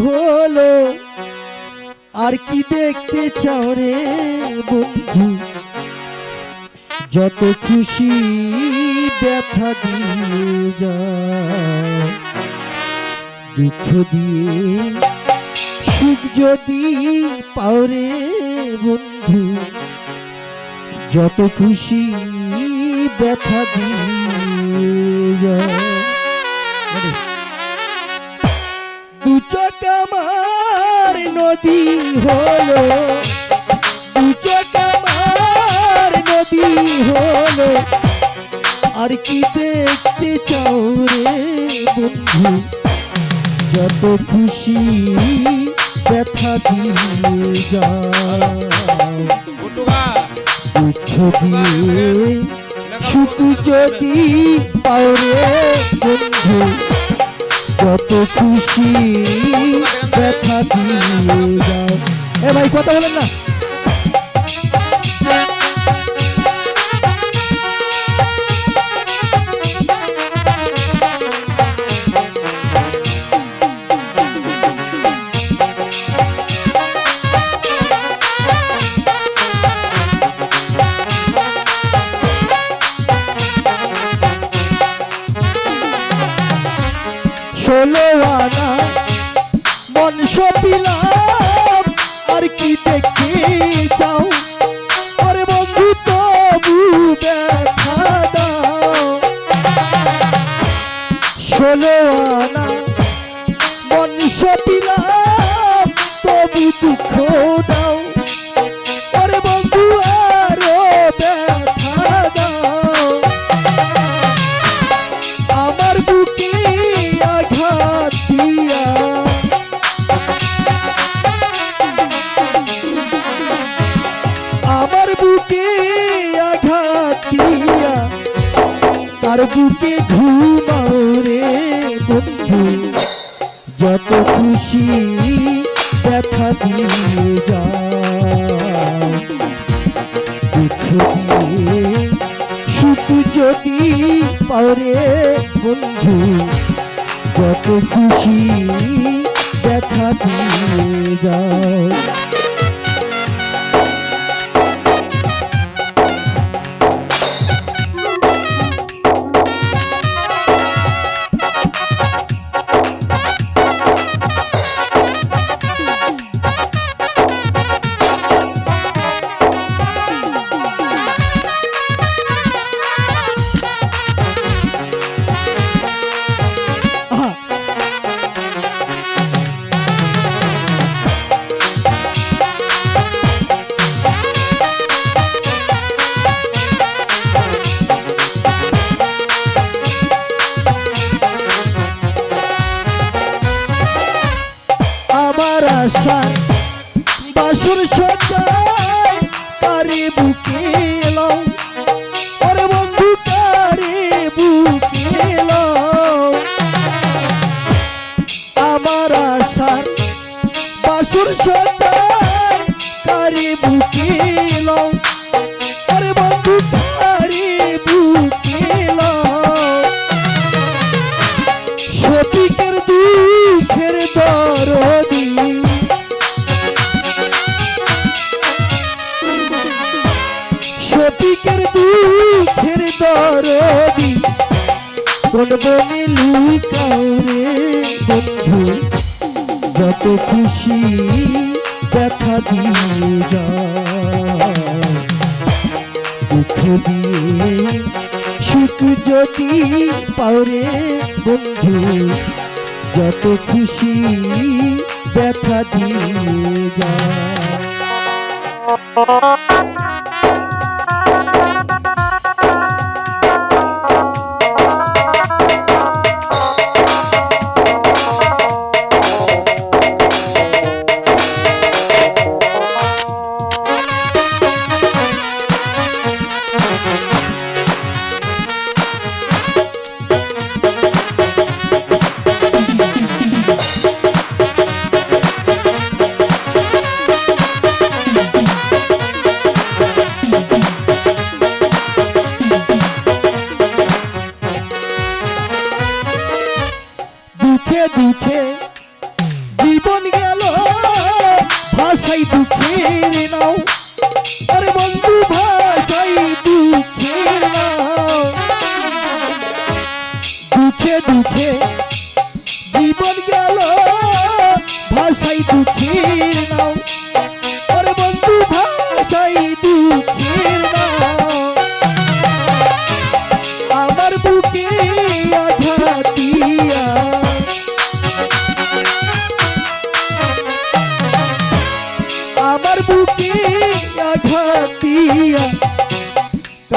হলো আর কি দেখতে চাও রে বন্ধু, যত খুশি ব্যথা দিয়ে যায়, দুঃখ দিয়ে সুখ যদি পাও রে বন্ধু, যত খুশি ব্যথা দিয়ে যায়। দু চোখ আমার নদী হলো, দু চোখ আমার নদী হলো আর কি দেখতে চাও রে বন্ধু, যত খুশি ব্যথা দিয়ে যাও, দুঃখ দিয়ে সুখ যদি পাও রে বন্ধু, যত খুশি ব্যথা দিয়ে যাও। এ ভাই কথা বলেন না। ষোলো আনা মন সপিলাম আর কি দেখতে চাও, আরে বন্ধু তবু ব্যথা দাও। ষোলো আনা মন সপিলাম তবু দুঃখ দাও, আরে বন্ধু আরো ব্যথা দাও। আমার বুকে আঘাত দিয়া, আমার বুকে আঘাত দিয়া, তার বুকে ঘুমাও রে বন্ধু, যত খুশি ব্যথা দিয়ে যাও, দুঃখ দিয়ে সুখ যদি পাও রে বন্ধু, যত খুশি ব্যথা দিয়ে যাও। আমার আশার বাসুর সজ্জায় কারে বুকে এলাম, আরে বন্ধু কারে বুকে এলাম। আমার আশার বাসুর সজ্জায় কারে বুকে এলাম, আরে বন্ধু কারে বুকে এলাম। শফিকের দুঃখের দরদি, শফিকের দুঃখের দরদি, কোন বনে লুকাও রে বন্ধু, যত খুশি ব্যথা দিয়ে যাও, দুঃখ দিয়ে সুখ যদি পাও রে বন্ধু, যত খুশি ব্যথা দিয়ে যাও।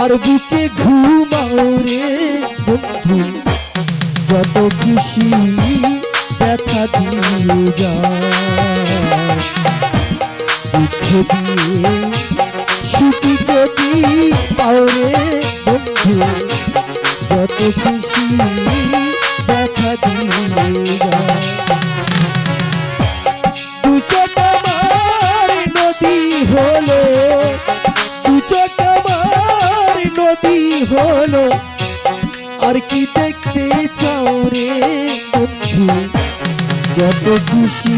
আর বুকে ঘুমাও রে বন্ধু যত খুশি ব্যথা দিয়ে যায় দুঃখ দিয়ে সুখ যদি পাও রে বন্ধু যত খুশি ব্যথা দিয়ে যায় দু চোখ আমার নদী হলো দু চোখ আমার নদী হলো আর কি দেখতে চাও রে বন্ধু যত খুশি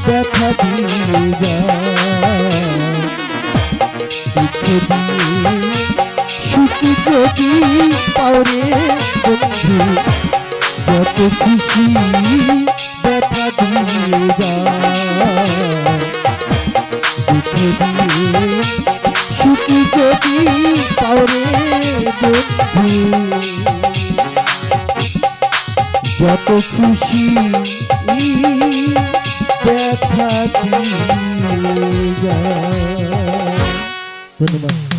ব্যথা দিয়ে যায় দুঃখ দিয়ে সুখ যদি পাও রে বন্ধু যত খুশি ব্যথা দিয়ে যায় দুঃখ দিয়ে সুখ যদি পাও রে বন্ধু যত খুশি ব্যথা দিয়ে যায়। ধন্যবাদ।